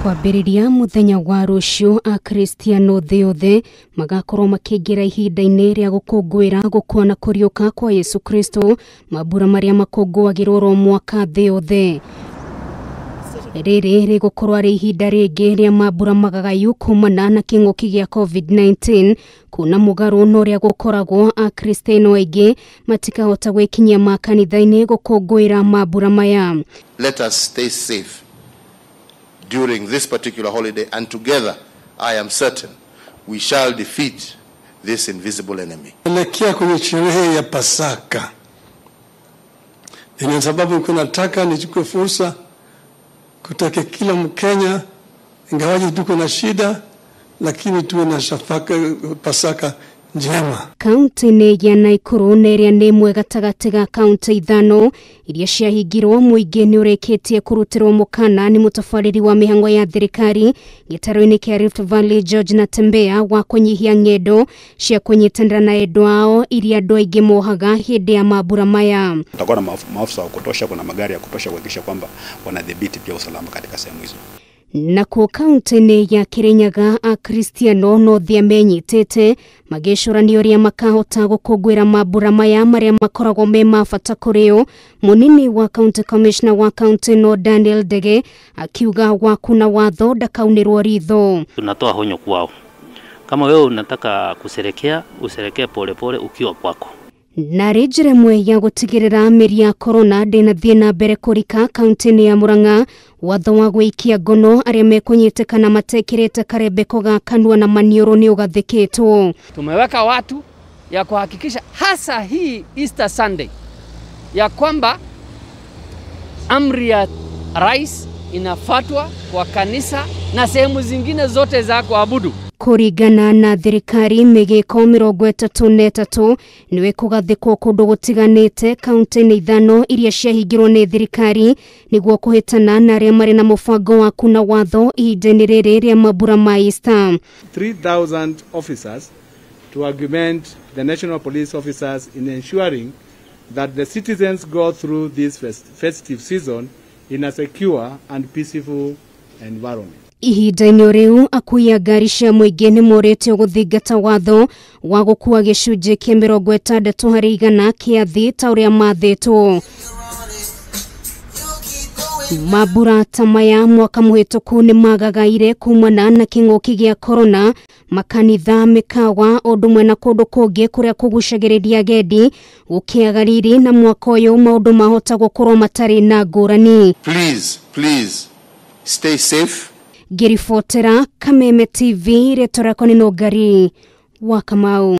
Kwambĩrĩria muthenya wa rũciũ Akristiano thĩ yothe magakorwo makĩingĩra ihinda-inĩ rĩa gũkũngũĩra gũkua na kũriũka kwa Yesu Kristo, mambura marĩa makũngũagĩrwo mwaka thĩ yothe. Rĩrĩ rĩgũkorwo arĩ ihinda rĩngĩ rĩa mambura magagayu kumana na kĩng'ũki gĩa COVID-19, kuna mũgarũ na ũrĩa gũkoragwo Akristiano aingĩ matikahota gwĩkinyia makanitha-inĩ gũkũngũĩra mambura maya. Let us stay safe during this particular holiday, and together I am certain we shall defeat this invisible enemy. Elekea kwenye sherehe ya Pasaka. Kwa sababu kunataka nichukue fursa kutaka kila Mkenya, ingawaje tuko na shida, lakini tuwe na Pasaka njema. Kaunti ya Nakuru neria nĩ ĩmwe gatagatĩ ga kaunti ithano iria ciahingirwo mũingĩ nĩ ũrĩkĩtie kũrutĩrwo mũkana nĩ mũtabarĩri wa mĩhang'o ya thirikari gĩtarũ-inĩ kĩa Rift Valley George Natembeya wa kũnyihia ng'endo cia kũnyitanĩra na endwa ao iria andũ aingĩ mohaga hĩndĩ ya mambura maya. Tutakuwa na maafisa wa kutosha, kuna magari ya kutosha kuhakikisha kwamba wanadhibiti pia usalama katika sehemu hizo. Nako kaunti ya Kirinyaga Akristiano no thiamenyitete magĩcũranio ũrĩa makahota gũkũngũĩra mambura maya marĩa makoragwo me mabata kũrĩo. Mũnini wa County Commissioner wa kaunti no Daniel Ndege akiuga wakuna watho ndakaunĩrwo ritho. Tunatoa honyo kwao, kama wewe unataka kusherekea, usherekee pole pole ukiwa kwako. Na njĩra ĩmwe ya gũtigĩrĩra mĩri ya corona ndĩnathiĩ na mbere kũrika kaunti-inĩ ya Murang'a, watho wa gwĩikia ngono arĩa mekũnyitĩkana matekĩrĩte karembeko ga kanua na maniũrũ nĩ ũgathĩkĩtwo. Tumeweka watu ya kuhakikisha hasa hii Easter Sunday ya kwamba amri ya rais inafuatwa kwa kanisa na sehemu zingine zote za kuabudu. Kũringana na thirikari mĩgĩko 33 nĩwe kũgathĩkwo kũndũ gũtiganĩte kaunti-inĩ ithano iria ciahingirwo nĩ thirikari nĩguo kũhĩtana na arĩa marĩ na mũbango wa kuna watho ihinda-inĩ rĩrĩ rĩa mambura ma Easter. 3,000 officers to augment the national police officers in ensuring that the citizens go through this festive season in a secure and peaceful environment. Ihinda-inĩ rĩu akui a ngari cia mũingĩ nĩ morĩtio gũthingata watho wa gũkua gĩcunjĩ kĩa 60% kĩa thĩ ta ũrĩa mathĩtwo. Mambura ta maya mwaka mũhĩtũku nĩ magagaire kumana na kĩng'ũki gĩa corona, makanitha, mĩkawa, ũndũ ũmwe na kũndũ kũngĩ kũrĩa kũgucagĩrĩria agendi gũkĩaga riri, na mwaka ũyũ maũndũ mahota gũkorwo matarĩ na ngũrani. Please stay safe. Ngĩribotera Kameme TV, rĩtwa rĩakwa nĩ Nongari wa Kamau.